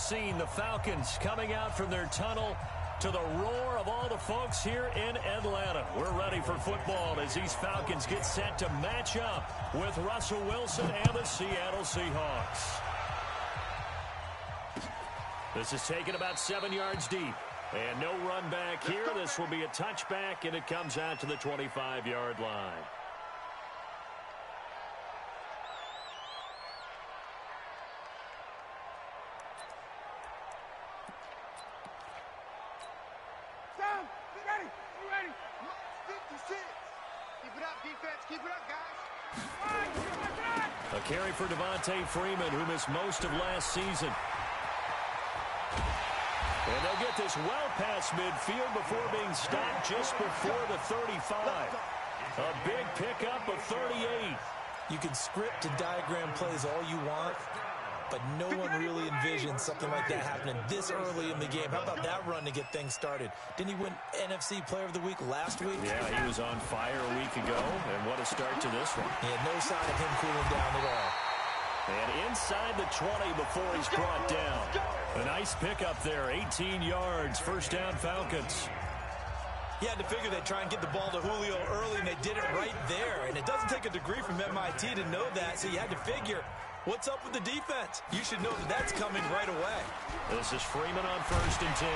scene. The Falcons coming out from their tunnel to the roar of all the folks here in Atlanta. We're ready for football as these Falcons get set to match up with Russell Wilson and the Seattle Seahawks. This is taken about 7 yards deep. And no run back here. This will be a touchback, and it comes out to the 25-yard line. Sam, get ready. You ready? 56. Keep it up, defense. Keep it up, guys. A carry for Devontae Freeman, who missed most of last season. And they'll get this well past midfield before being stopped just before the 35. A big pickup of 38. You can script and diagram plays all you want, but no one really envisioned something like that happening this early in the game. How about that run to get things started? Didn't he win NFC Player of the Week last week? Yeah, he was on fire a week ago, and what a start to this one. He had no sign of him cooling down at all. And inside the 20 before he's brought down. A nice pickup there, 18 yards, first down Falcons. You had to figure they'd try and get the ball to Julio early, and they did it right there. And it doesn't take a degree from MIT to know that, so you had to figure, what's up with the defense? You should know that that's coming right away. This is Freeman on 1st and 10.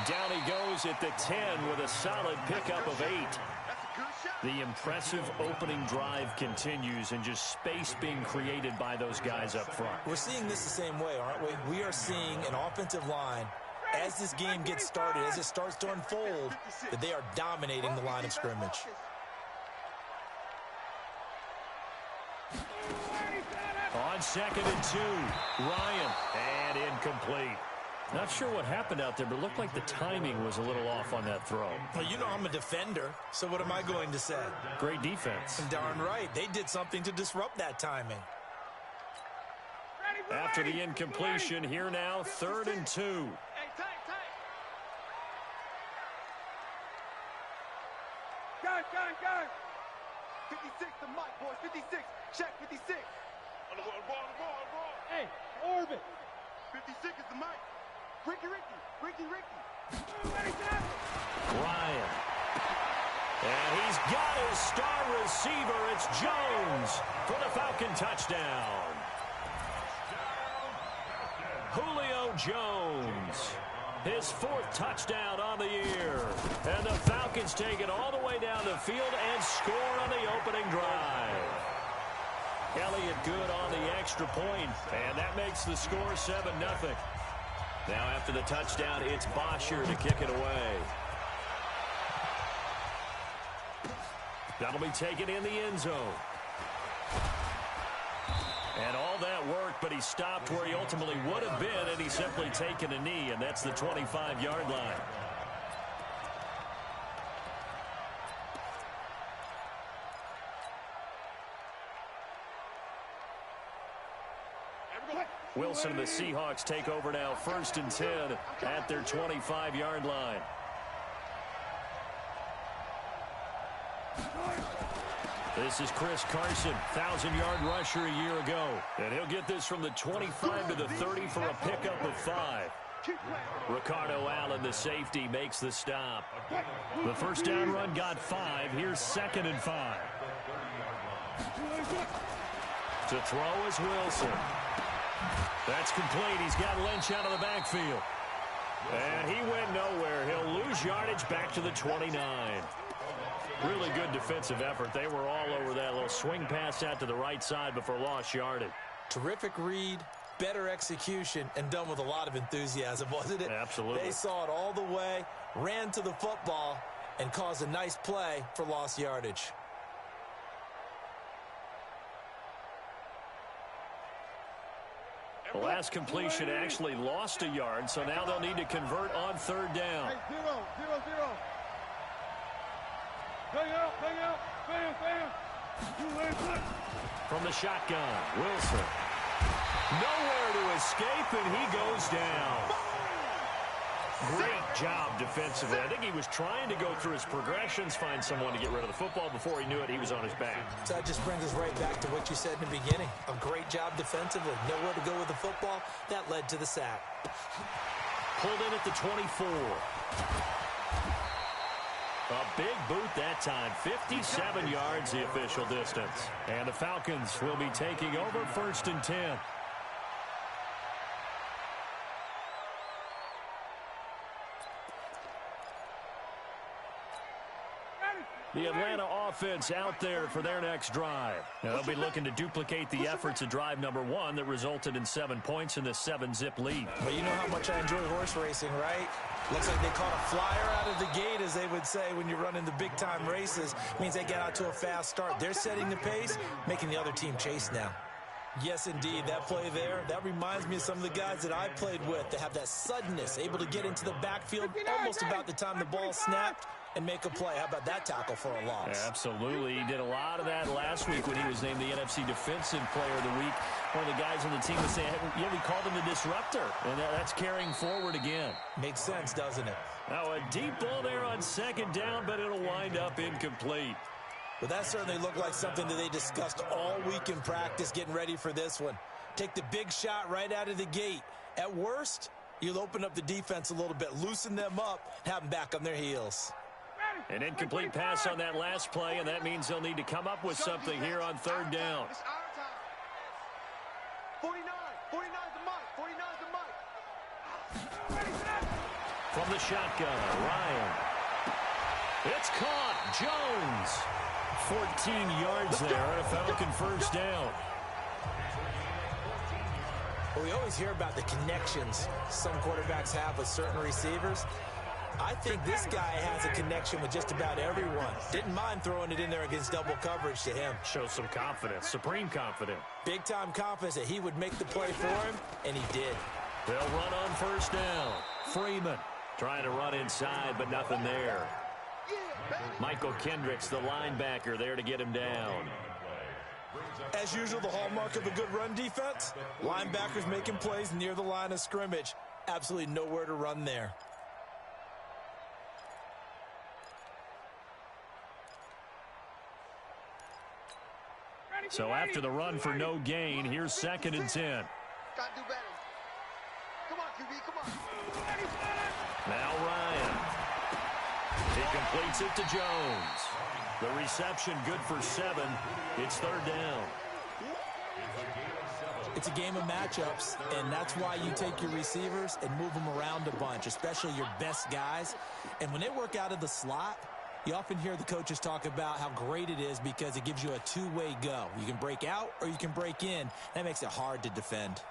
Down he goes at the 10 with a solid pickup of 8. The impressive opening drive continues, and just space being created by those guys up front. We're seeing this the same way, aren't we? We are seeing an offensive line, as this game gets started, as it starts to unfold, that they are dominating the line of scrimmage. On 2nd and 2, Ryan, and incomplete. Not sure what happened out there, but it looked like the timing was a little off on that throw. Well, you know I'm a defender, so what am I going to say? Great defense. Darn right. They did something to disrupt that timing. After the incompletion, here now, 3rd and 2. Hey, tight. Guard. 56, the mic, boys. 56. Check, 56. On the ball. Hey, orbit. 56 is the mic. Ricky. Ryan. And he's got his star receiver. It's Jones for the Falcon touchdown. Julio Jones. His 4th touchdown on the year. And the Falcons take it all the way down the field and score on the opening drive. Elliott good on the extra point, and that makes the score 7-0. Now after the touchdown, it's Bosher to kick it away. That'll be taken in the end zone. And all that worked, but he stopped where he ultimately would have been, and he's simply taken a knee, and that's the 25-yard line. Wilson and the Seahawks take over now, 1st and 10 at their 25-yard line. This is Chris Carson, 1,000-yard rusher a year ago. And he'll get this from the 25 to the 30 for a pickup of 5. Ricardo Allen, the safety, makes the stop. The first down run got 5. Here's 2nd and 5. To throw is Wilson. That's complete. He's got Lynch out of the backfield. And he went nowhere. He'll lose yardage back to the 29. Really good defensive effort. They were all over that little swing pass out to the right side before lost yardage. Terrific read, better execution, and done with a lot of enthusiasm, wasn't it? Absolutely. They saw it all the way, ran to the football, and caused a nice play for lost yardage. The last completion actually lost a yard, so now they'll need to convert on 3rd down. Hey, 0. Bam. From the shotgun, Wilson. Nowhere to escape, and he goes down. Great job defensively. I think he was trying to go through his progressions, find someone to get rid of the football. Before he knew it, he was on his back. So that just brings us right back to what you said in the beginning. A great job defensively. Nowhere to go with the football. That led to the sack. Pulled in at the 24. A big boot that time. 57 yards the official distance. And the Falcons will be taking over 1st and 10. The Atlanta offense out there for their next drive. Now, they'll be looking to duplicate the efforts of drive number 1 that resulted in 7 points in this 7-zip lead. But you know how much I enjoy horse racing, right? Looks like they caught a flyer out of the gate, as they would say when you're running the big-time races. Means they get out to a fast start. They're setting the pace, making the other team chase now. Yes, indeed. That play there, that reminds me of some of the guys that I played with that have that suddenness, able to get into the backfield almost about the time the ball snapped and make a play. How about that tackle for a loss? Yeah, absolutely. He did a lot of that last week when he was named the NFC Defensive Player of the Week. One of the guys on the team was saying, yeah, we called him the disruptor, and that's carrying forward again. Makes sense, doesn't it? Now, a deep ball there on 2nd down, but it'll wind up incomplete. But that certainly looked like something that they discussed all week in practice, getting ready for this one. Take the big shot right out of the gate. At worst, you'll open up the defense a little bit, loosen them up, have them back on their heels. An incomplete pass on that last play, and that means they'll need to come up with something here on 3rd down. 49 the mic. 49 the mic. From the shotgun, Ryan. It's caught. Jones. 14 yards there on a Falcon 1st down. Well, we always hear about the connections some quarterbacks have with certain receivers. I think this guy has a connection with just about everyone. Didn't mind throwing it in there against double coverage to him. Shows some confidence, supreme confidence. Big-time confidence that he would make the play for him, and he did. They'll run on 1st down. Freeman trying to run inside, but nothing there. Michael Kendricks, the linebacker, there to get him down. As usual, the hallmark of a good run defense, linebackers making plays near the line of scrimmage. Absolutely nowhere to run there. So after the run for no gain, here's 2nd and 10. Gotta do better. Come on, QB, come on. Now Ryan. He completes it to Jones. The reception good for 7. It's 3rd down. It's a game of matchups, and that's why you take your receivers and move them around a bunch, especially your best guys. And when they work out of the slot, you often hear the coaches talk about how great it is because it gives you a two-way go. You can break out or you can break in. That makes it hard to defend.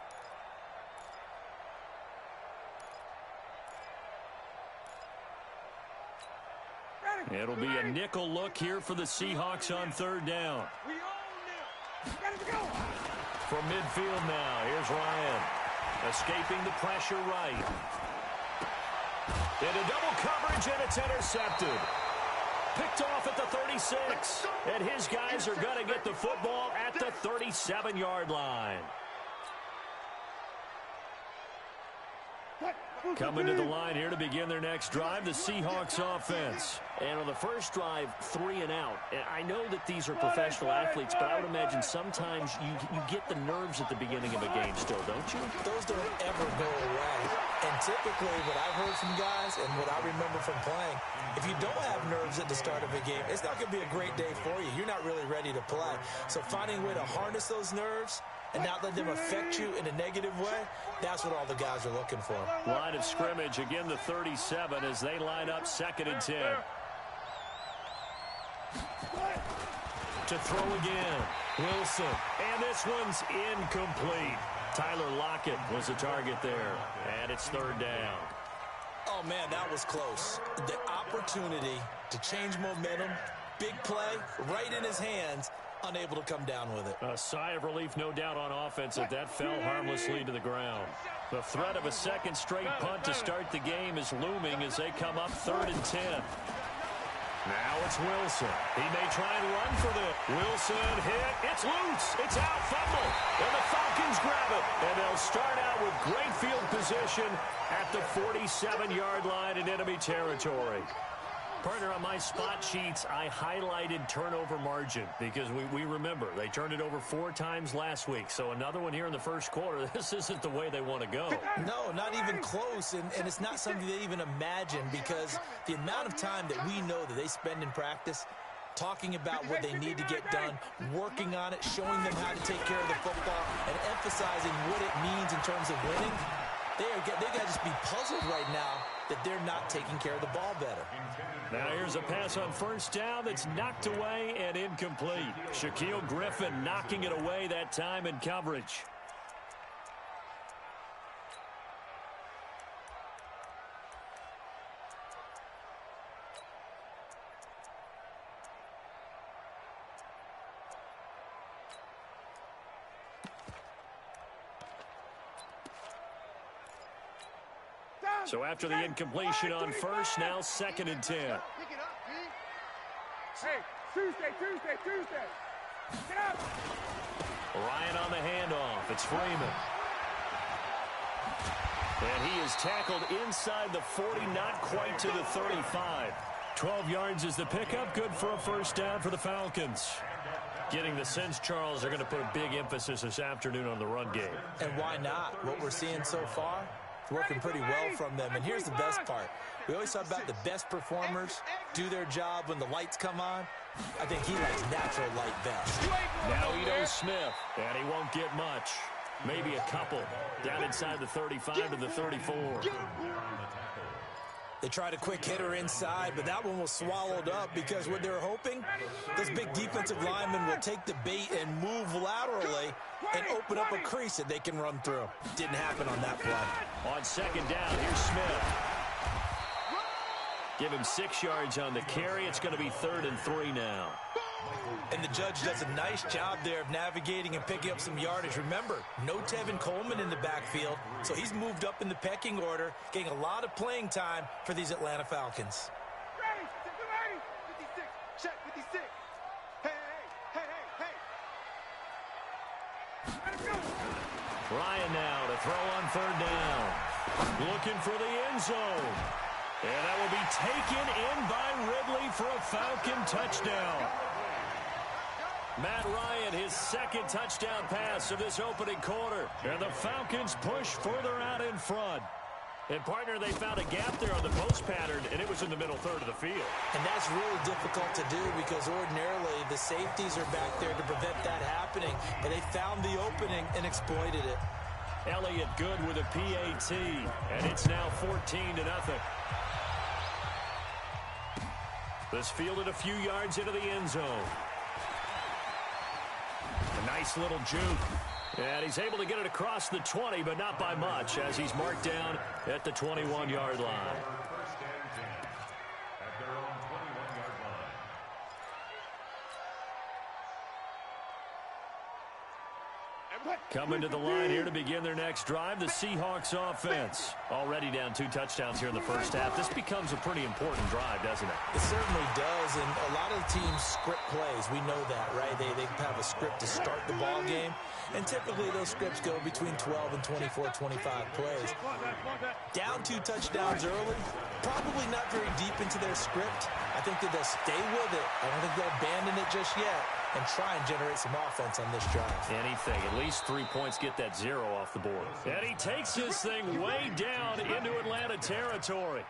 It'll be a nickel look here for the Seahawks on 3rd down. From midfield now, here's Ryan. Escaping the pressure right. Into double coverage, and it's intercepted. Picked off at the 36. And his guys are going to get the football at the 37-yard line. Coming to the line here to begin their next drive, the Seahawks offense. And on the first drive, 3 and out. And I know that these are professional athletes, but I would imagine sometimes you get the nerves at the beginning of a game still, don't you? Those don't ever go away. And typically what I've heard from guys and what I remember from playing, if you don't have nerves at the start of a game, it's not going to be a great day for you. You're not really ready to play. So finding a way to harness those nerves and not let them affect you in a negative way, that's what all the guys are looking for. Line of scrimmage, again the 37 as they line up 2nd and 10. To throw again, Wilson. And this one's incomplete. Tyler Lockett was the target there. And it's 3rd down. Oh, man, that was close. The opportunity to change momentum, big play, right in his hands, unable to come down with it. A sigh of relief, no doubt, on offense that fell harmlessly to the ground. The threat of a second straight punt to start the game is looming as they come up 3rd and 10. Now it's Wilson. He may try and run for this. Wilson hit. It's loose. It's out. Fumble. And the Falcons grab it. And they'll start out with great field position at at the 47-yard line in enemy territory. Partner, on my spot sheets, I highlighted turnover margin because we remember they turned it over 4 times last week. So another one here in the first quarter. This isn't the way they want to go. No, not even close, and it's not something they even imagine because the amount of time that we know that they spend in practice talking about what they need to get done, working on it, showing them how to take care of the football, and emphasizing what it means in terms of winning. They got to just be puzzled right now that they're not taking care of the ball better. Now here's a pass on first down that's knocked away and incomplete. Shaquille Griffin knocking it away that time in coverage. So after the incompletion on first, now 2nd and 10. Hey, Tuesday. Get up. Ryan on the handoff. It's Freeman. And he is tackled inside the 40, not quite to the 35. 12 yards is the pickup. Good for a first down for the Falcons. Getting the sense, Charles, they're going to put a big emphasis this afternoon on the run game. And why not? What we're seeing so far, working pretty well from them. And here's the best part. We always talk about the best performers do their job when the lights come on. I think he likes natural light best. Now Ito Smith, and he won't get much. Maybe a couple. Down inside the 35 to the 34. They tried a quick hitter inside, but that one was swallowed up because what they're hoping, those big defensive linemen will take the bait and move laterally and open up a crease that they can run through. Didn't happen on that play. On 2nd down, here's Smith. Give him 6 yards on the carry. It's going to be 3rd and 3 now. And the judge does a nice job there of navigating and picking up some yardage. Remember, no Tevin Coleman in the backfield, so he's moved up in the pecking order, getting a lot of playing time for these Atlanta Falcons. Ready. 56. Check 56. Hey. Let him go. Ryan now to throw on 3rd down. Looking for the end zone. And that will be taken in by Ridley for a Falcon touchdown. Matt Ryan, his 2nd touchdown pass of this opening quarter. And the Falcons push further out in front. And, partner, they found a gap there on the post pattern, and it was in the middle third of the field. And that's really difficult to do because ordinarily the safeties are back there to prevent that happening. But they found the opening and exploited it. Elliott good with a PAT, and it's now 14-0. This fielded a few yards into the end zone. A nice little juke. And he's able to get it across the 20, but not by much, as he's marked down at the 21-yard line. Coming to the line here to begin their next drive, the Seahawks offense. Already down 2 touchdowns here in the first half. This becomes a pretty important drive, doesn't it? It certainly does, and a lot of teams script plays. We know that, right? They have a script to start the ball game, and typically those scripts go between 12 and 24, 25 plays. Down 2 touchdowns early, probably not very deep into their script. I think that they'll stay with it. I don't think they'll abandon it just yet and try and generate some offense on this drive. Anything. At least 3 points, get that 0 off the board. And he takes this thing way down into Atlanta territory.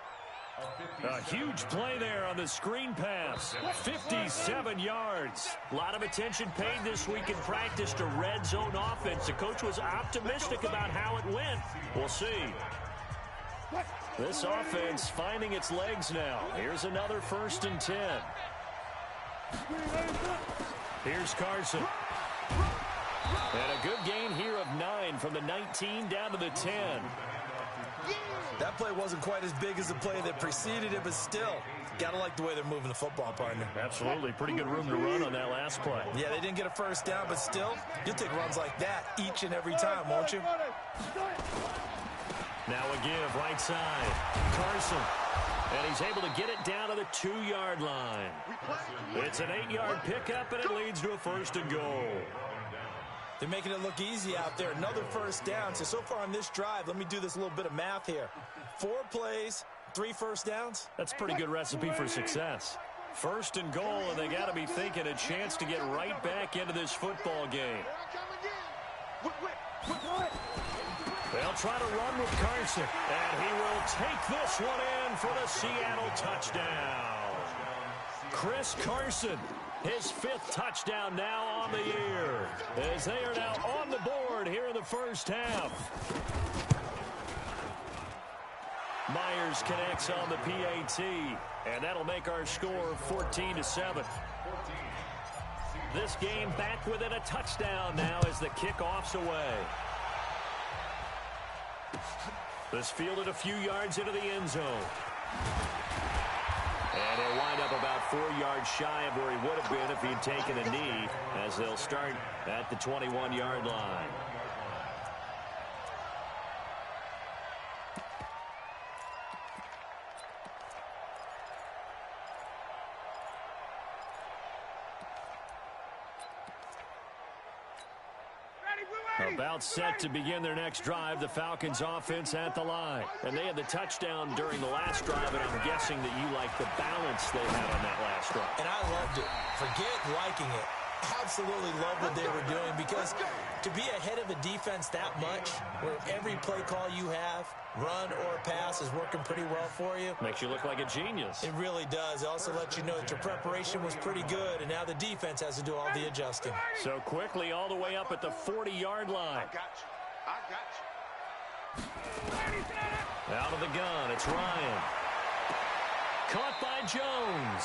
A huge play there on the screen pass. 57 yards. A lot of attention paid this week in practice to red zone offense. The coach was optimistic about how it went. We'll see. This offense finding its legs now. Here's another 1st and 10. Here's Carson. And a good gain here of 9 from the 19 down to the 10. That play wasn't quite as big as the play that preceded it, but still, got to like the way they're moving the football, partner. Absolutely. Pretty good room to run on that last play. Yeah, they didn't get a first down, but still, you'll take runs like that each and every time, won't you? Now a give right side. Carson. And he's able to get it down to the 2-yard line. It's an 8-yard pickup, and it leads to a 1st and goal. They're making it look easy out there. Another first down. So far on this drive, let me do this little bit of math here. 4 plays, 3 first downs. That's a pretty good recipe for success. First and goal, and they got to be thinking a chance to get right back into this football game. They'll try to run with Carson, and he will take this one in for the Seattle touchdown. Chris Carson, his 5th touchdown now on the year, as they are now on the board here in the first half. Myers connects on the PAT, and that'll make our score 14-7. This game back within a touchdown now as the kickoff's away. This fielded a few yards into the end zone. And he'll wind up about 4 yards shy of where he would have been if he'd taken a knee, as they'll start at the 21-yard line. About set to begin their next drive, the Falcons offense at the line. And they had the touchdown during the last drive, and I'm guessing that you like the balance they had on that last drive. And I loved it. Forget liking it. Absolutely love what they were doing, because to be ahead of a defense that much, where every play call you have, run or pass, is working pretty well for you. Makes you look like a genius. It really does. It also lets you know that your preparation was pretty good, and now the defense has to do all the adjusting. So quickly all the way up at the 40-yard line. I got you. Out of the gun, it's Ryan. Caught by Jones.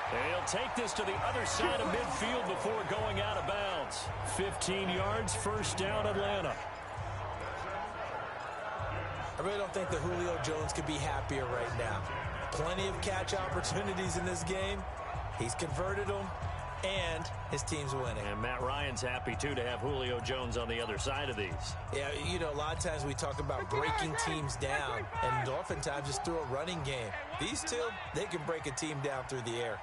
And he'll take this to the other side of midfield before going out of bounds. 15 yards, first down, Atlanta. I really don't think that Julio Jones could be happier right now. Plenty of catch opportunities in this game. He's converted them, and his team's winning. And Matt Ryan's happy, too, to have Julio Jones on the other side of these. Yeah, you know, a lot of times we talk about breaking teams down, and oftentimes just through a running game. These two, they can break a team down through the air.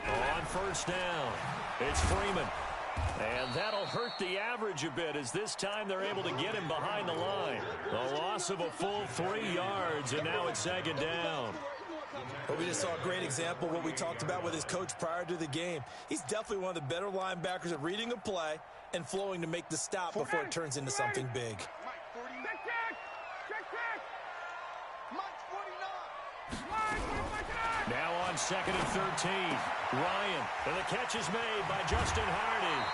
On first down, it's Freeman. And that'll hurt the average a bit, as this time they're able to get him behind the line. The loss of a full 3 yards, and now it's second down. But we just saw a great example of what we talked about with his coach prior to the game. He's definitely one of the better linebackers at reading a play and flowing to make the stop before it turns into something big. Now on second and 13, Ryan, and the catch is made by Justin Hardy.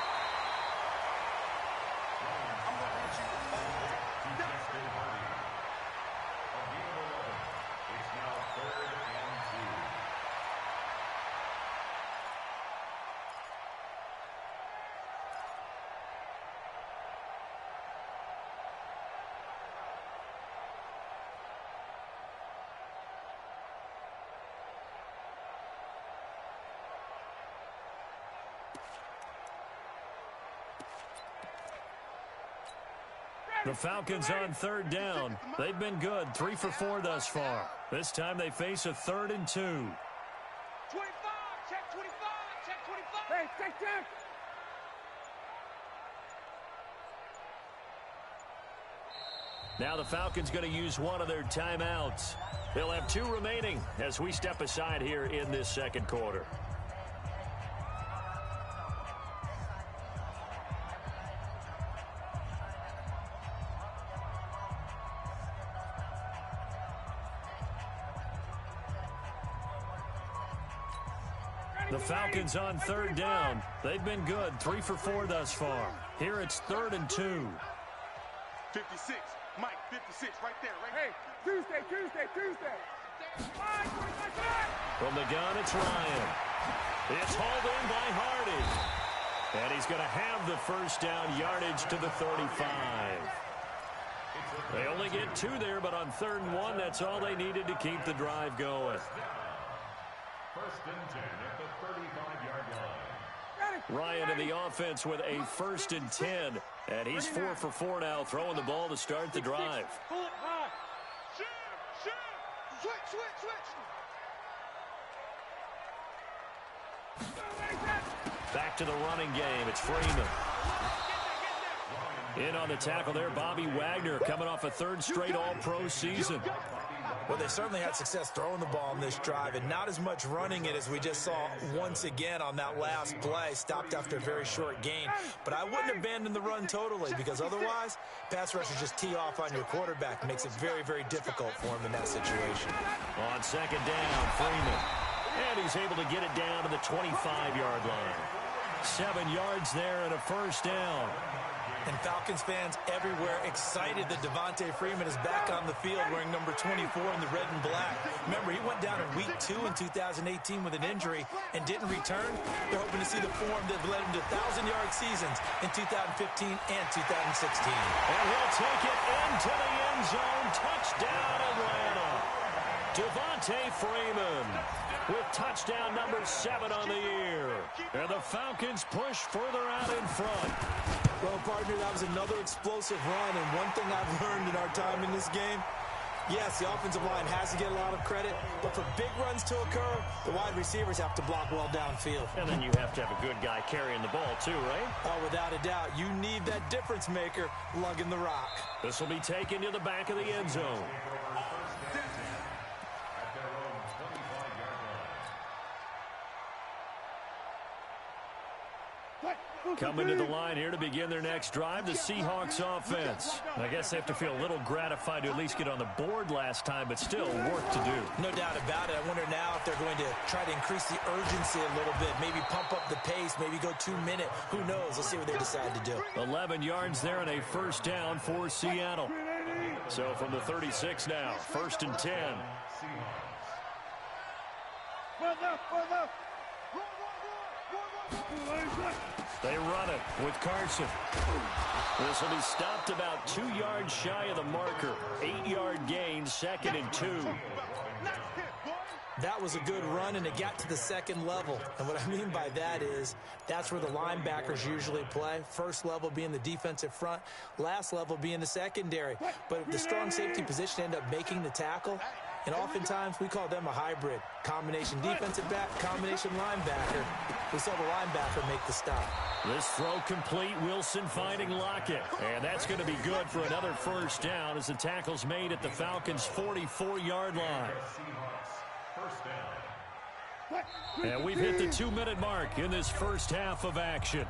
The Falcons on third down. They've been good, 3 for 4 thus far. This time they face a 3rd and 2. 25, check 25, check 25. Hey, check. Now the Falcons going to use one of their timeouts. They'll have 2 remaining as we step aside here in this second quarter. The Falcons on third down. They've been good, 3 for 4 thus far. Here it's 3rd and 2. 56, Mike, 56, right there, right. Hey, Tuesday. From the gun, it's Ryan. It's hauled in by Hardy. And he's going to have the first down, yardage to the 35. They only get 2 there, but on 3rd and 1, that's all they needed to keep the drive going. 1st and 10 at the 35-yard line. Ryan in the offense with a 1st and 10. And he's 4 for 4 now, throwing the ball to start the drive. Pull it high. Switch. to the running game. It's Freeman. In on the tackle there, Bobby Wagner, coming off a third straight All-Pro season. Well, they certainly had success throwing the ball on this drive, and not as much running it as we just saw once again on that last play. Stopped after a very short gain. But I wouldn't abandon the run totally, because otherwise, pass rushers just tee off on your quarterback. Makes it very, very difficult for him in that situation. On second down, Freeman. And he's able to get it down to the 25-yard line. 7 yards there and a first down. And Falcons fans everywhere excited that Devontae Freeman is back on the field wearing number 24 in the red and black. Remember, he went down in week 2 in 2018 with an injury and didn't return. They're hoping to see the form that led him to 1,000-yard seasons in 2015 and 2016. And he'll take it into the end zone. Touchdown, Atlanta. Devontae Freeman with touchdown number 7 on the year. And the Falcons push further out in front. Well, partner, that was another explosive run, and one thing I've learned in our time in this game, yes, the offensive line has to get a lot of credit, but for big runs to occur, the wide receivers have to block well downfield. And then you have to have a good guy carrying the ball too, right? Oh, without a doubt. You need that difference maker lugging the rock. This will be taken to the back of the end zone. Coming to the line here to begin their next drive, the Seahawks offense. I guess they have to feel a little gratified to at least get on the board last time, but still work to do. No doubt about it. I wonder now if they're going to try to increase the urgency a little bit, maybe pump up the pace, maybe go 2-minute. Who knows? Let's see what they decide to do. 11 yards there and a first down for Seattle. So from the 36 now, 1st and 10. They run it with Carson. This will be stopped about 2 yards shy of the marker. 8-yard gain, 2nd and 2. That was a good run, and it got to the second level. And what I mean by that is that's where the linebackers usually play. First level being the defensive front, last level being the secondary. But the strong safety position ended up making the tackle. And oftentimes, we call them a hybrid. Combination defensive back, combination linebacker. We saw the linebacker make the stop. This throw complete, Wilson finding Lockett. And that's going to be good for another first down as the tackle's made at the Falcons' 44-yard line. And we've hit the 2-minute mark in this first half of action.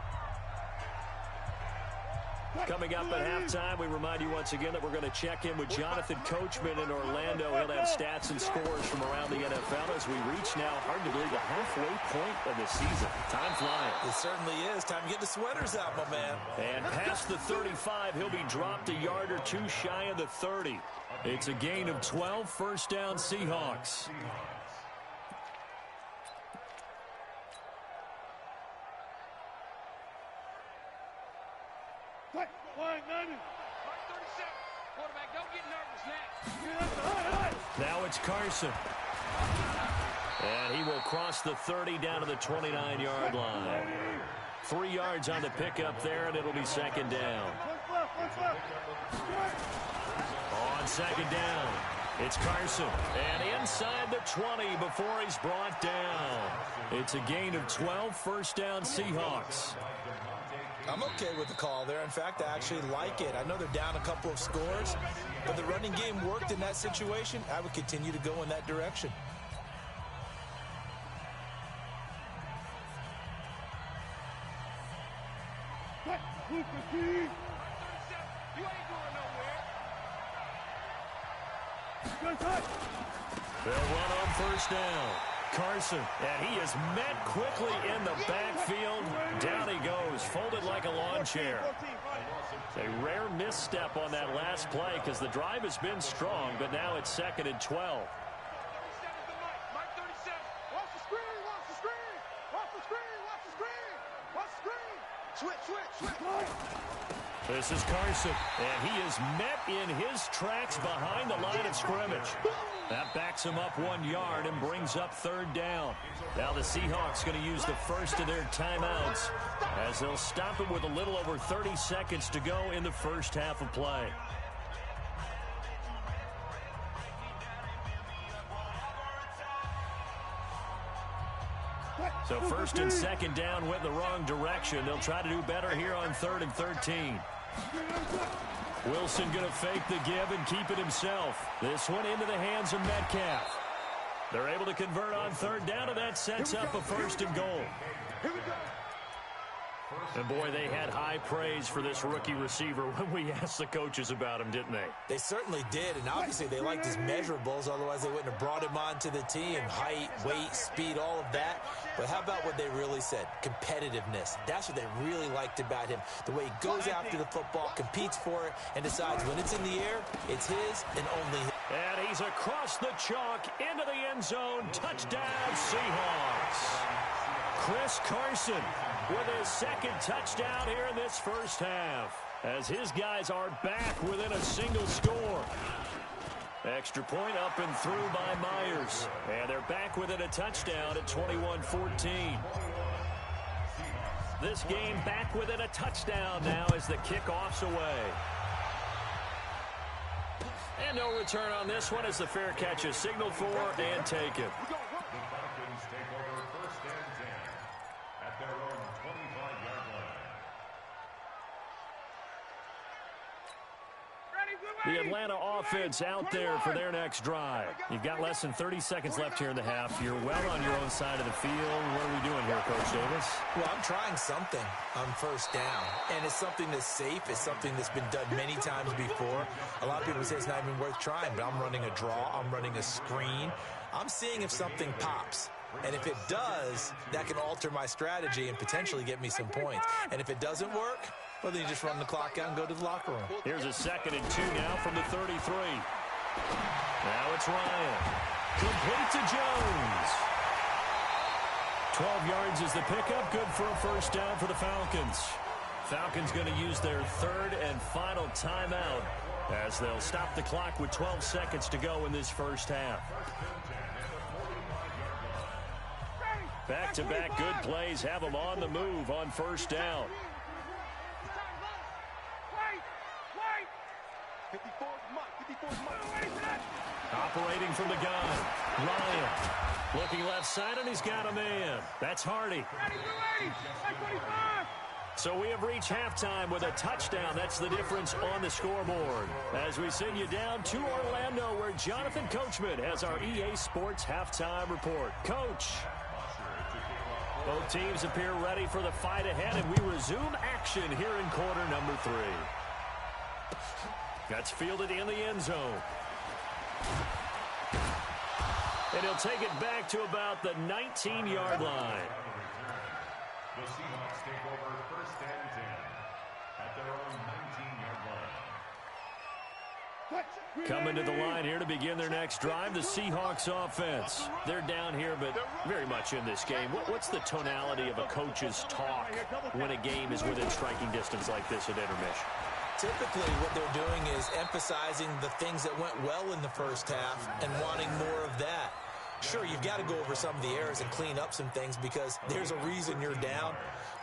Coming up at halftime, we remind you once again that we're going to check in with Jonathan Coachman in Orlando. He'll have stats and scores from around the NFL as we reach now, hard to believe, the halfway point of the season. Time flying. It certainly is. Time to get the sweaters out, my man. And past the 35, he'll be dropped a yard or two shy of the 30. It's a gain of 12, first down Seahawks. Now it's Carson. And he will cross the 30 down to the 29-yard line. 3 yards on the pickup there, and it'll be second down. On second down, it's Carson. And inside the 20 before he's brought down. It's a gain of 12, first down Seahawks. I'm okay with the call there. In fact, I actually like it. I know they're down a couple of scores, but the running game worked in that situation. I would continue to go in that direction. They'll run on first down. Carson, and he is met quickly in the backfield. Down he goes, folded like a lawn chair. A rare misstep on that last play because the drive has been strong, but now it's 2nd and 12. This is Carson, and he is met in his tracks behind the line of scrimmage. That backs him up 1 yard and brings up third down. Now the Seahawks going to use the first of their timeouts as they'll stop it with a little over 30 seconds to go in the first half of play. So first and second down went in the wrong direction. They'll try to do better here on 3rd and 13. Wilson going to fake the give and keep it himself. This one into the hands of Metcalf. They're able to convert on 3rd down, and that sets up a 1st and goal. And, boy, they had high praise for this rookie receiver when we asked the coaches about him, didn't they? They certainly did, and obviously they liked his measurables. Otherwise, they wouldn't have brought him onto the team. Height, weight, speed, all of that. But how about what they really said? Competitiveness. That's what they really liked about him. The way he goes after the football, competes for it, and decides when it's in the air, it's his and only his. And he's across the chalk into the end zone. Touchdown, Seahawks. Chris Carson with his 2nd touchdown here in this first half, as his guys are back within a single score. Extra point up and through by Myers. And they're back within a touchdown at 21-14. This game back within a touchdown now as the kickoff's away. And no return on this one as the fair catch is signaled for and taken. The Atlanta offense out there for their next drive. You've got less than 30 seconds left here in the half. You're well on your own side of the field. What are we doing here, Coach Davis? Well, I'm trying something on 1st down, and it's something that's safe. It's something that's been done many times before. A lot of people say it's not even worth trying, but I'm running a draw. I'm running a screen. I'm seeing if something pops. And if it does, that can alter my strategy and potentially get me some points. And if it doesn't work, well, then you just run the clock out and go to the locker room. Here's a 2nd and 2 now from the 33. Now it's Ryan. Complete to Jones. 12 yards is the pickup. Good for a 1st down for the Falcons. Falcons going to use their 3rd and final timeout as they'll stop the clock with 12 seconds to go in this first half. Back-to-back good plays have them on the move on 1st down. 54's Mike. Operating from the gun. Ryan looking left side, and he's got a man. That's Hardy. So we have reached halftime with a touchdown. That's the difference on the scoreboard. As we send you down to Orlando, where Jonathan Coachman has our EA Sports halftime report. Coach. Both teams appear ready for the fight ahead, and we resume action here in quarter number 3. That's fielded in the end zone. And he'll take it back to about the 19-yard line. The Seahawks take over 1st and 10 at their own 19-yard line. Coming to the line here to begin their next drive, the Seahawks offense. They're down here, but very much in this game. What's the tonality of a coach's talk when a game is within striking distance like this at intermission? Typically, what they're doing is emphasizing the things that went well in the first half and wanting more of that. Sure, you've got to go over some of the errors and clean up some things because there's a reason you're down.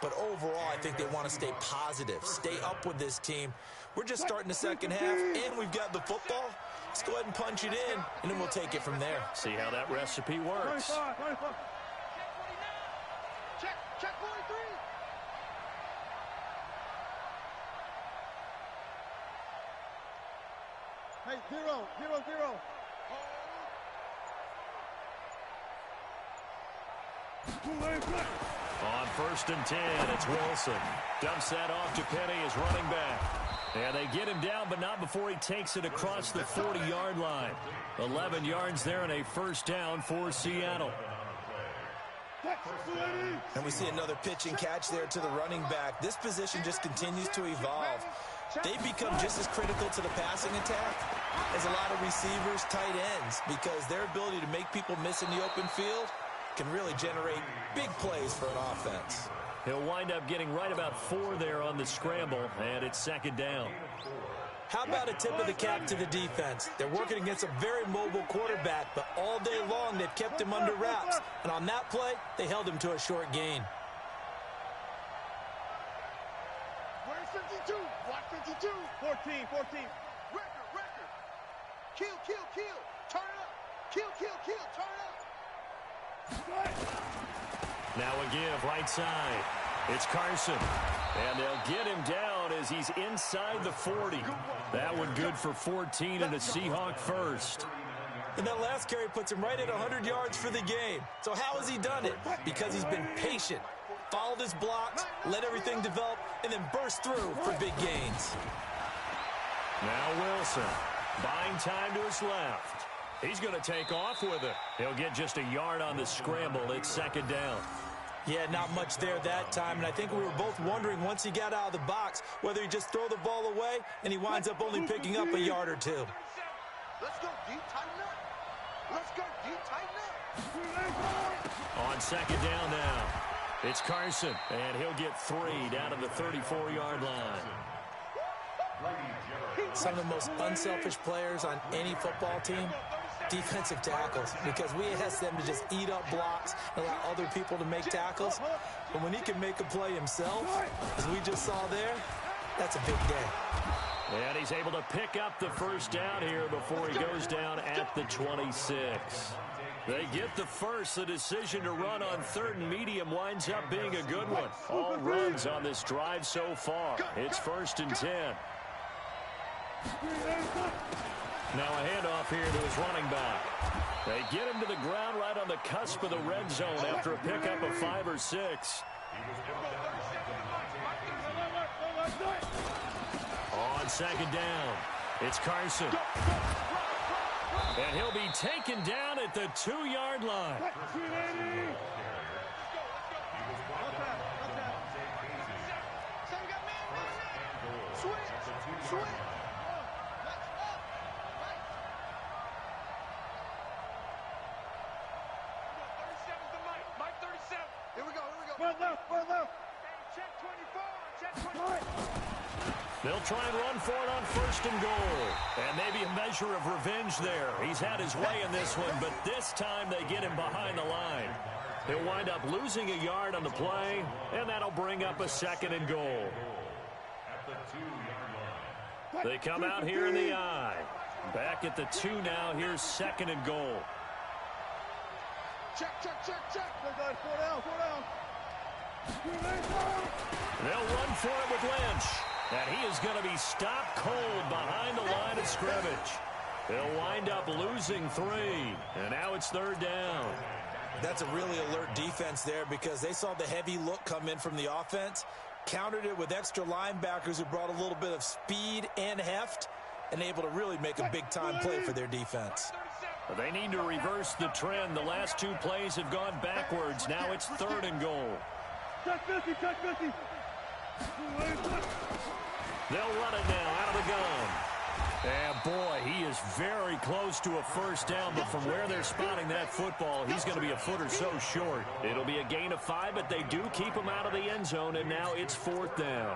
But overall, I think they want to stay positive, stay up with this team. We're just starting the second half, and we've got the football. Let's go ahead and punch it in, and then we'll take it from there. See how that recipe works. Check 43. Hey, 0, 0, 0. On 1st and 10, it's Wilson. Dumps that off to Penny as running back. And they get him down, but not before he takes it across the 40-yard line. 11 yards there and a 1st down for Seattle. And we see another pitch and catch there to the running back. This position just continues to evolve. They become just as critical to the passing attack as a lot of receivers, tight ends, because their ability to make people miss in the open field can really generate big plays for an offense. He'll wind up getting right about 4 there on the scramble, and it's 2nd down. How about a tip of the cap to the defense? They're working against a very mobile quarterback, but all day long they've kept him under wraps. And on that play, they held him to a short gain. Where's 52? Watch 52. 14. Record. Kill. Turn it up. Kill. Turn it up. Now a give right side. It's Carson. And they'll get him down as he's inside the 40. That one good for 14 and a Seahawk first. And that last carry puts him right at 100 yards for the game. So how has he done it? Because he's been patient, followed his blocks, let everything develop, and then burst through for big gains. Now Wilson, buying time to his left. He's going to take off with it. He'll get just a yard on the scramble. It's second down. Yeah, not much there that time, and I think we were both wondering once he got out of the box whether he'd just throw the ball away, and he winds up only picking up a yard or two. Let's go deep, tighten up. Let's go deep, tighten up. On second down now, it's Carson, and he'll get 3 down to the 34-yard line. Some of the most unselfish players on any football team, defensive tackles, because we ask them to just eat up blocks and allow other people to make tackles. But when he can make a play himself, as we just saw there, that's a big day. And he's able to pick up the first down here before he goes down at the 26. They get the first. The decision to run on 3rd and medium winds up being a good one. All runs on this drive so far. It's 1st and 10. Now a handoff here to his running back. They get him to the ground right on the cusp of the red zone after a pickup of 5 or 6. On second down, it's Carson. And he'll be taken down at the 2-yard line. They'll try and run for it on 1st and goal. And maybe a measure of revenge there. He's had his way in this one, but this time they get him behind the line. He'll wind up losing a yard on the play, and that'll bring up a 2nd and goal. They come out here in the I. Back at the 2 now. Here's 2nd and goal. Check. Four down. They'll run for it with Lynch. And he is going to be stopped cold behind the line of scrimmage. They'll wind up losing 3. And now it's 3rd down. That's a really alert defense there because they saw the heavy look come in from the offense, countered it with extra linebackers who brought a little bit of speed and heft, and able to really make a big-time play for their defense. They need to reverse the trend. The last 2 plays have gone backwards. Now it's 3rd and goal. Check 50. They'll run it now out of the gun. And boy, he is very close to a first down, but from where they're spotting that football, he's going to be a foot or so short. It'll be a gain of 5, but they do keep him out of the end zone, and now it's 4th down.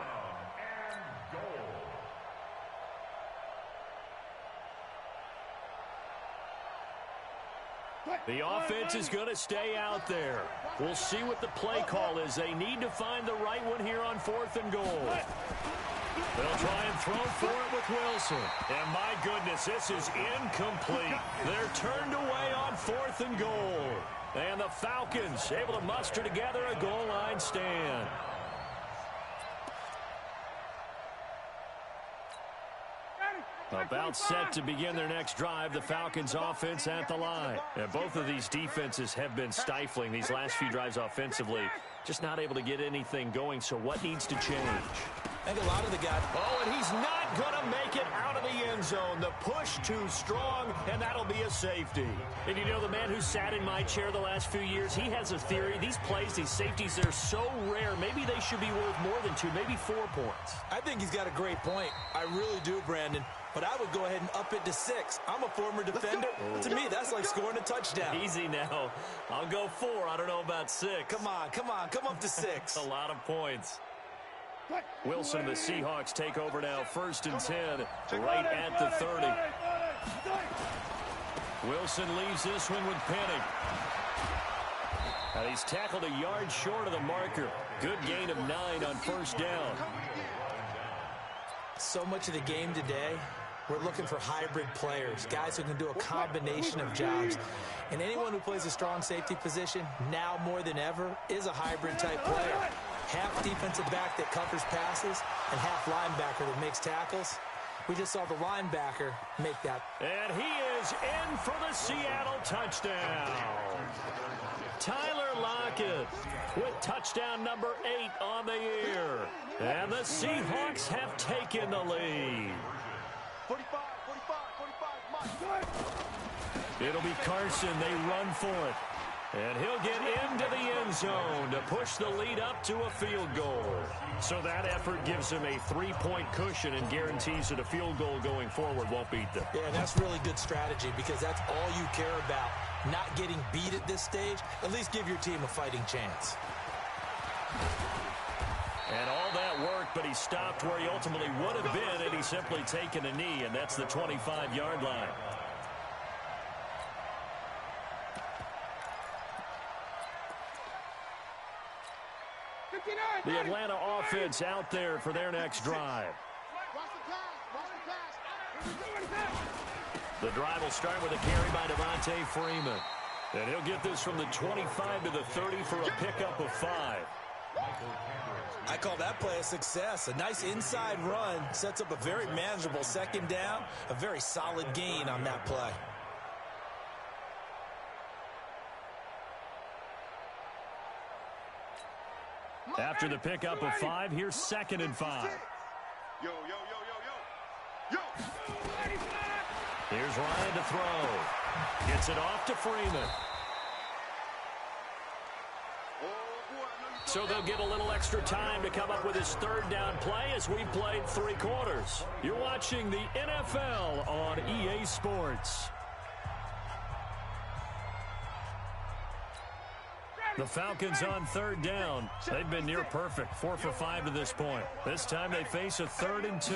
The offense is going to stay out there. We'll see what the play call is. They need to find the right one here on 4th and goal. They'll try and throw for it with Wilson. And my goodness, this is incomplete. They're turned away on 4th and goal. And the Falcons able to muster together a goal line stand. About set to begin their next drive, the Falcons offense at the line. And both of these defenses have been stifling these last few drives offensively. Just not able to get anything going, so what needs to change? I think a lot of the guys... Oh, and he's not going to make it out of the end zone. The push too strong, and that'll be a safety. And you know, the man who sat in my chair the last few years, he has a theory. These plays, these safeties, they're so rare. Maybe they should be worth more than 2, maybe 4 points. I think he's got a great point. I really do, Brandon. But I would go ahead and up it to 6. I'm a former defender. To me, that's like scoring a touchdown. Easy now. I'll go 4. I don't know about 6. Come on. Come up to 6. A lot of points. Wilson and the Seahawks take over now. 1st and 10, right at the 30. Wilson leaves this one with Penning. And he's tackled a yard short of the marker. Good gain of 9 on 1st down. So much of the game today We're looking for hybrid players, guys who can do a combination of jobs. And anyone who plays a strong safety position, now more than ever, is a hybrid-type player. Half defensive back that covers passes and half linebacker that makes tackles. We just saw the linebacker make that. And he is in for the Seattle touchdown. Tyler Lockett with touchdown number 8 on the year. And the Seahawks have taken the lead. 45, 45, 45, It'll be Carson. They run for it. And he'll get into the end zone to push the lead up to a field goal. So that effort gives him a 3-point cushion and guarantees that a field goal going forward won't beat them. Yeah, that's really good strategy because that's all you care about. Not getting beat at this stage. At least give your team a fighting chance. And all that worked, but he stopped where he ultimately would have been had he simply taken a knee, and that's the 25-yard line. The Atlanta offense out there for their next drive. The drive will start with a carry by Devontae Freeman. And he'll get this from the 25 to the 30 for a pickup of 5. I call that play a success. A nice inside run sets up a very manageable second down. A very solid gain on that play. After the pickup of 5, here's 2nd and 5. Yo, yo, yo, yo, yo. Yo. Here's Ryan to throw. Gets it off to Freeman. So they'll get a little extra time to come up with his 3rd down play as we've played 3 quarters. You're watching the NFL on EA Sports. The Falcons on 3rd down. They've been near perfect, 4 for 5 to this point. This time they face a 3rd and 2.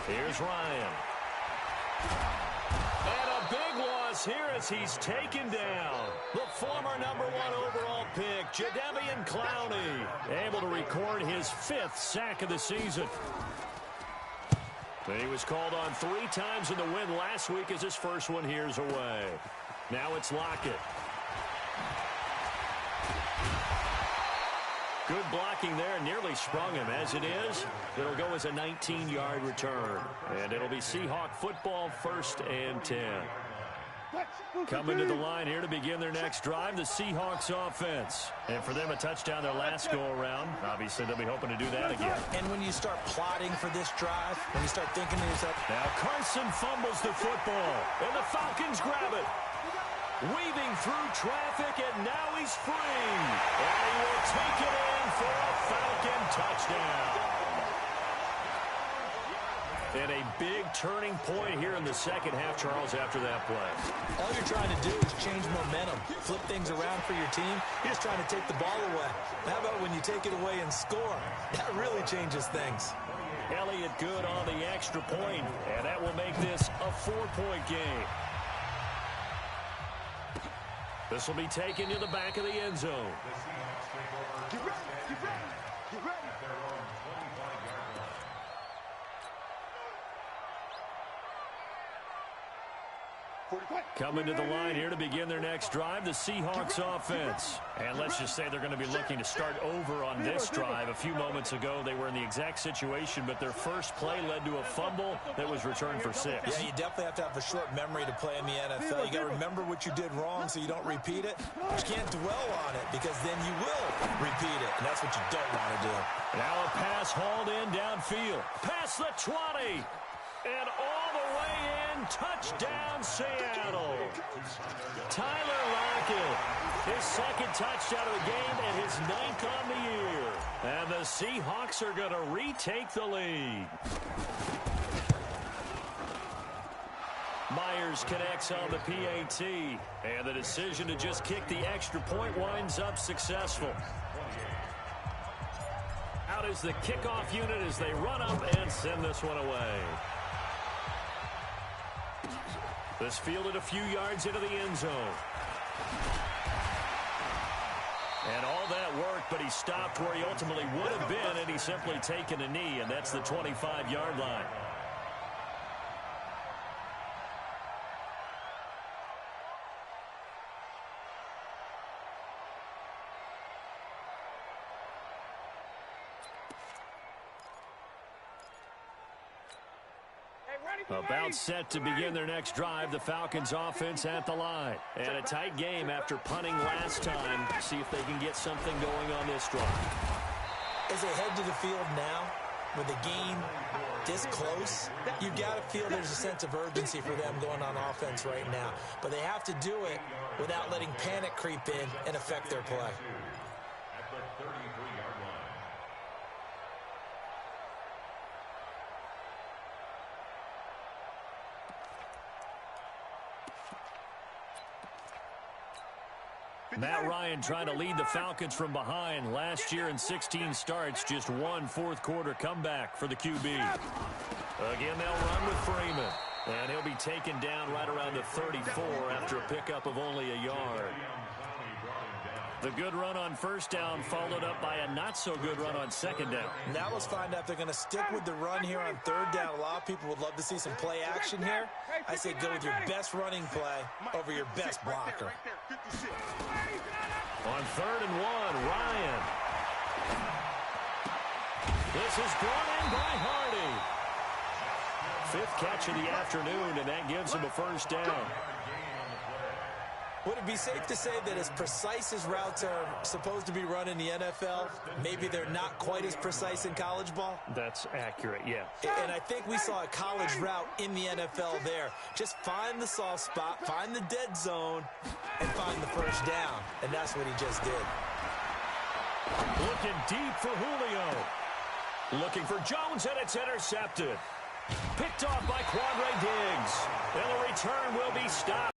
Here's Ryan. And a big loss here as he's taken down. The former number 1 overall pick, Jadeveon Clowney, able to record his 5th sack of the season. He was called on 3 times in the win last week as his first one here's away. Now it's Lockett. Good blocking there, nearly sprung him. As it is, it'll go as a 19-yard return. And it'll be Seahawk football, 1st and 10. Coming to the line here to begin their next drive, the Seahawks offense. And for them, a touchdown their last go-around. Obviously, they'll be hoping to do that again. And when you start plotting for this drive, when you start thinking to yourself... Now Carson fumbles the football, and the Falcons grab it. Weaving through traffic, and now he's free. And he will take it in for a Falcon touchdown. And a big turning point here in the second half, Charles, after that play. All you're trying to do is change momentum, flip things around for your team. You're just trying to take the ball away. How about when you take it away and score? That really changes things. Elliott good on the extra point, and that will make this a 4-point game. This will be taken to the back of the end zone. Get ready, get ready, get ready. Coming to the line here to begin their next drive, the Seahawks offense. And let's just say they're going to be looking to start over on this drive. A few moments ago, they were in the exact situation, but their first play led to a fumble that was returned for 6. Yeah, you definitely have to have a short memory to play in the NFL. You got to remember what you did wrong so you don't repeat it. But you can't dwell on it because then you will repeat it, and that's what you don't want to do. Now a pass hauled in downfield. Past the 20. And all the way in, touchdown Seattle. Tyler Lockett, his 2nd touchdown of the game and his 9th on the year. And the Seahawks are going to retake the lead. Myers connects on the PAT. And the decision to just kick the extra point winds up successful. Out is the kickoff unit as they run up and send this one away. This fielded a few yards into the end zone. And all that worked, but he stopped where he ultimately would have been, and he's simply taken a knee, and that's the 25-yard line. About set to begin their next drive, the Falcons offense at the line. And a tight game after punting last time. See if they can get something going on this drive. As they head to the field now, with the game this close, you've got to feel there's a sense of urgency for them going on offense right now. But they have to do it without letting panic creep in and affect their play. At the 33-yard line. Matt Ryan trying to lead the Falcons from behind. Last year in 16 starts, just one fourth-quarter comeback for the QB. Again, they'll run with Freeman. And he'll be taken down right around the 34 after a pickup of only a yard. The good run on first down followed up by a not-so-good run on second down. Now let's find out if they're going to stick with the run here on third down. A lot of people would love to see some play action here. I say go with your best running play over your best blocker. On 3rd and 1, Ryan. This is brought in by Hardy. 5th catch of the afternoon, and that gives him a first down. Would it be safe to say that as precise as routes are supposed to be run in the NFL, maybe they're not quite as precise in college ball? That's accurate, yeah. And I think we saw a college route in the NFL there. Just find the soft spot, find the dead zone, and find the first down. And that's what he just did. Looking deep for Julio. Looking for Jones, and it's intercepted. Picked off by Quandre Diggs. And the return will be stopped.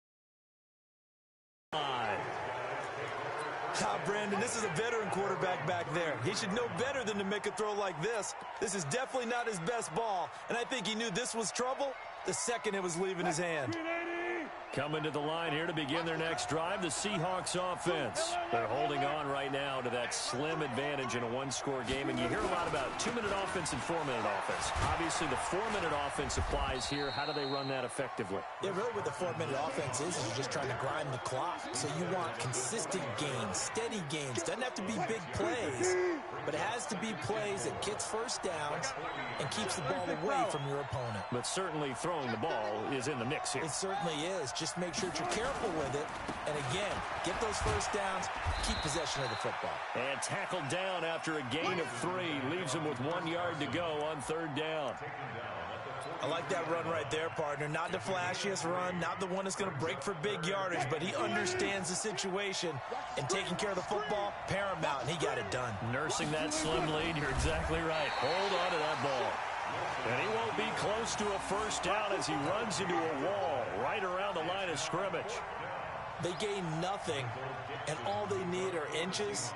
Brandon, this is a veteran quarterback back there. He should know better than to make a throw like this. This is definitely not his best ball, and I think he knew this was trouble the second it was leaving his hand. Coming to the line here to begin their next drive, the Seahawks offense. They're holding on right now to that slim advantage in a one-score game, and you hear a lot about 2-minute offense and 4-minute offense. Obviously, the 4-minute offense applies here. How do they run that effectively? Yeah, really what the 4-minute offense is you're just trying to grind the clock. So you want consistent gains, steady gains. Doesn't have to be big plays, but it has to be plays that gets first downs and keeps the ball away from your opponent. But certainly throwing the ball is in the mix here. It certainly is. Just make sure that you're careful with it. And again, get those first downs, keep possession of the football. And tackled down after a gain of 3. Leaves him with 1 yard to go on 3rd down. I like that run right there, partner. Not the flashiest run, not the one that's going to break for big yardage, but he understands the situation, and taking care of the football, paramount, and he got it done. Nursing that slim lead, you're exactly right. Hold on to that ball. And he won't be close to a first down as he runs into a wall right around the line of scrimmage. They gain nothing, and all they need are inches.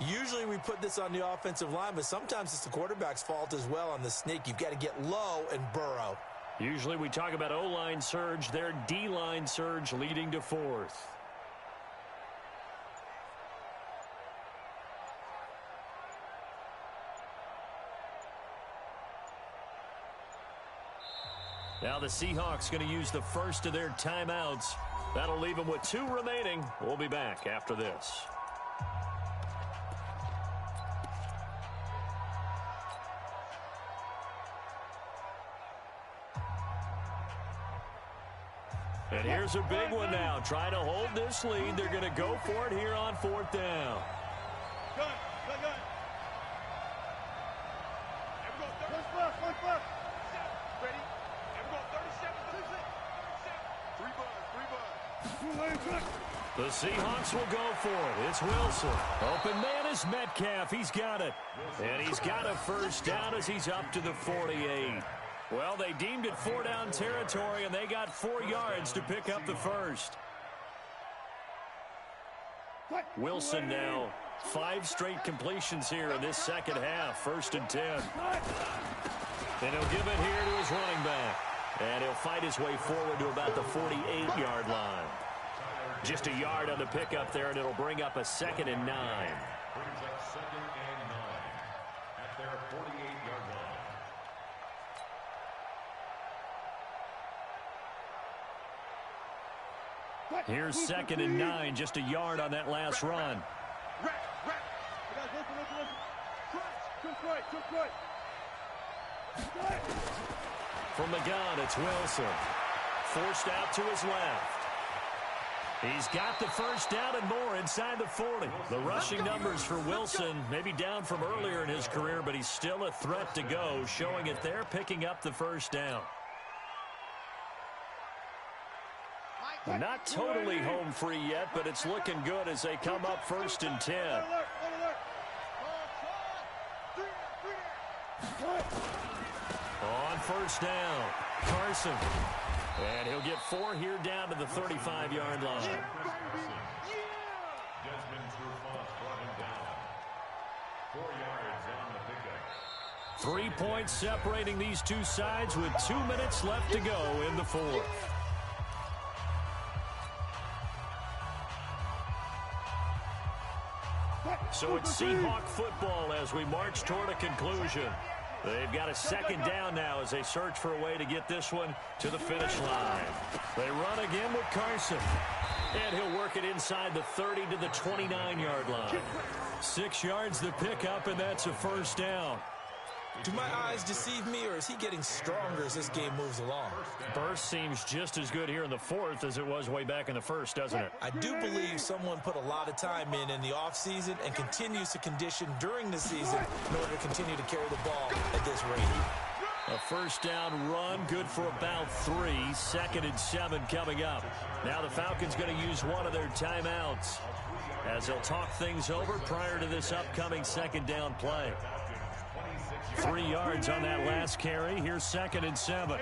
Usually we put this on the offensive line, but sometimes it's the quarterback's fault as well on the sneak. You've got to get low and burrow. Usually we talk about O-line surge, their D-line surge leading to 4th. Now the Seahawks going to use the first of their timeouts. That'll leave them with 2 remaining. We'll be back after this. And here's a big one now. Trying to hold this lead. They're going to go for it here on 4th down. Gun. One left. Ready? And we go 37. 3 buds. The Seahawks will go for it. It's Wilson. Open man is Metcalf. He's got it. And he's got a first down as he's up to the 48. Well, they deemed it 4-down territory, and they got 4 yards to pick up the first. Wilson now 5 straight completions here in this second half. 1st and 10. And he'll give it here to his running back. And he'll fight his way forward to about the 48-yard line. Just a yard on the pickup there, and it'll bring up a 2nd and 9. Brings up 2nd and 9 at their 48-yard line. Here's 2nd and 9, just a yard on that last run. From the gun, it's Wilson. Forced out to his left. He's got the first down and more inside the 40. The rushing numbers for Wilson maybe down from earlier in his career, but he's still a threat to go, showing it there, picking up the first down. Not totally home free yet, but it's looking good as they come up 1st and 10. On first down, Carson. And he'll get 4 here down to the 35-yard line. Desmond Trufant brought him down. 4 yards on the pickup. 3 points separating these two sides with 2 minutes left to go in the fourth. So it's Seahawk football as we march toward a conclusion. They've got a second down now as they search for a way to get this one to the finish line. They run again with Carson. And he'll work it inside the 30 to the 29-yard line. 6 yards the pickup, and that's a first down. Do my eyes deceive me, or is he getting stronger as this game moves along? Burst seems just as good here in the fourth as it was way back in the first, doesn't it? I do believe someone put a lot of time in the offseason and continues to condition during the season in order to continue to carry the ball at this rate. A first down run, good for about 3. 2nd and 7 coming up. Now the Falcons going to use one of their timeouts as they'll talk things over prior to this upcoming second down play. 3 yards on that last carry. Here's 2nd and 7.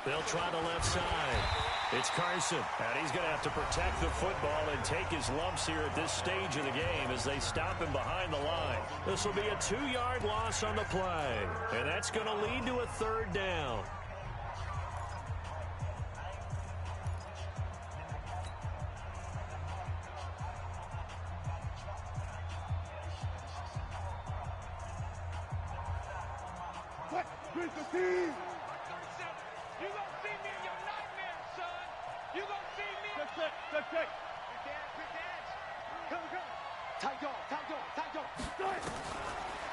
They'll try the left side. It's Carson, and he's going to have to protect the football and take his lumps here at this stage of the game as they stop him behind the line. This will be a 2-yard loss on the play, and that's going to lead to a 3rd down.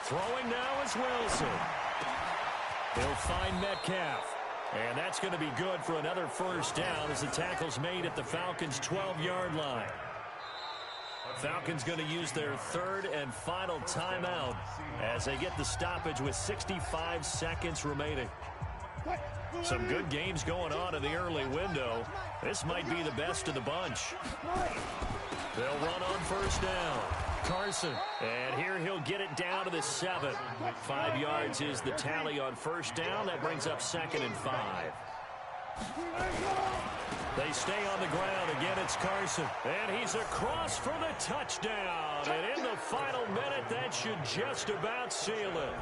Throwing now is Wilson. He'll find Metcalf. And that's going to be good for another first down as the tackle's made at the Falcons' 12-yard line. Falcons going to use their 3rd and final timeout as they get the stoppage with 65 seconds remaining. Some good games going on in the early window. This might be the best of the bunch. They'll run on first down. Carson, and here he'll get it down to the 7. 5 yards is the tally on first down. That brings up 2nd and 5. They stay on the ground. Again, it's Carson. And he's across for the touchdown. And in the final minute, that should just about seal it.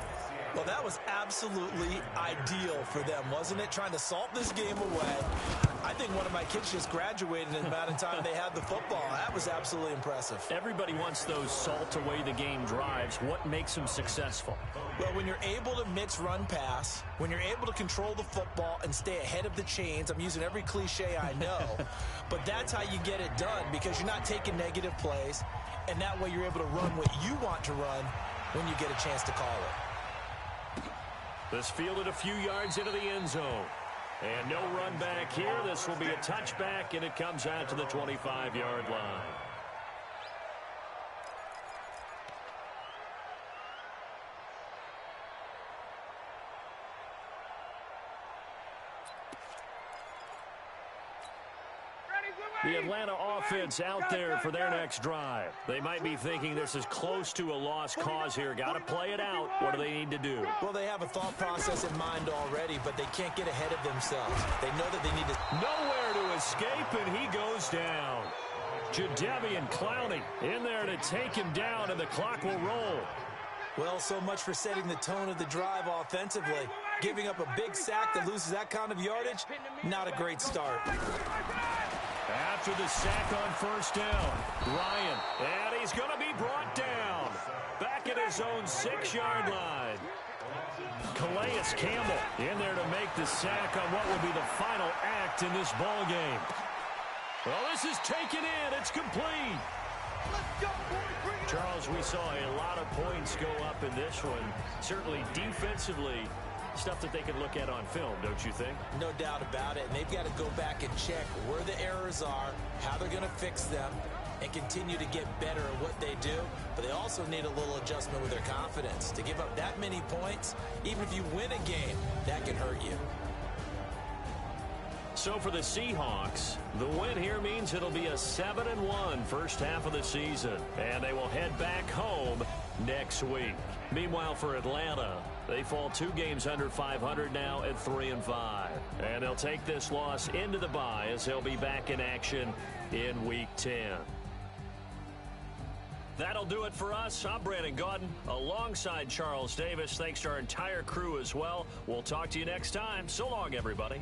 Well, that was absolutely ideal for them, wasn't it? Trying to salt this game away. I think one of my kids just graduated in the amount of time they had the football. That was absolutely impressive. Everybody wants those salt away the game drives. What makes them successful? Well, when you're able to mix run pass, when you're able to control the football and stay ahead of the chains, I'm using every cliche I know, but that's how you get it done because you're not taking negative plays, and that way you're able to run what you want to run when you get a chance to call it. This fielded a few yards into the end zone. And no run back here. This will be a touchback, and it comes out to the 25-yard line. The Atlanta offense out there for their next drive. They might be thinking this is close to a lost cause here. Got to play it out. What do they need to do? Well, they have a thought process in mind already, but they can't get ahead of themselves. They know that they need to... Nowhere to escape, and he goes down. Jadeveon Clowney in there to take him down, and the clock will roll. Well, so much for setting the tone of the drive offensively. Giving up a big sack that loses that kind of yardage, not a great start. After the sack on first down, Ryan, and he's going to be brought down. Back at his own 6-yard line. Calais Campbell in there to make the sack on what will be the final act in this ball game. Well, this is taken in. It's complete. Let's go, boys. Bring it Charles, we saw a lot of points go up in this one. Certainly defensively, stuff that they can look at on film, don't you think? No doubt about it. And they've got to go back and check where the errors are, how they're going to fix them, and continue to get better at what they do. But they also need a little adjustment with their confidence. To give up that many points, even if you win a game, that can hurt you. So for the Seahawks, the win here means it'll be a 7-1 first half of the season, and they will head back home next week. Meanwhile, for Atlanta, they fall 2 games under 500 now at 3-5, and they'll take this loss into the bye as they'll be back in action in Week 10. That'll do it for us. I'm Brandon Gaudin alongside Charles Davis. Thanks to our entire crew as well. We'll talk to you next time. So long, everybody.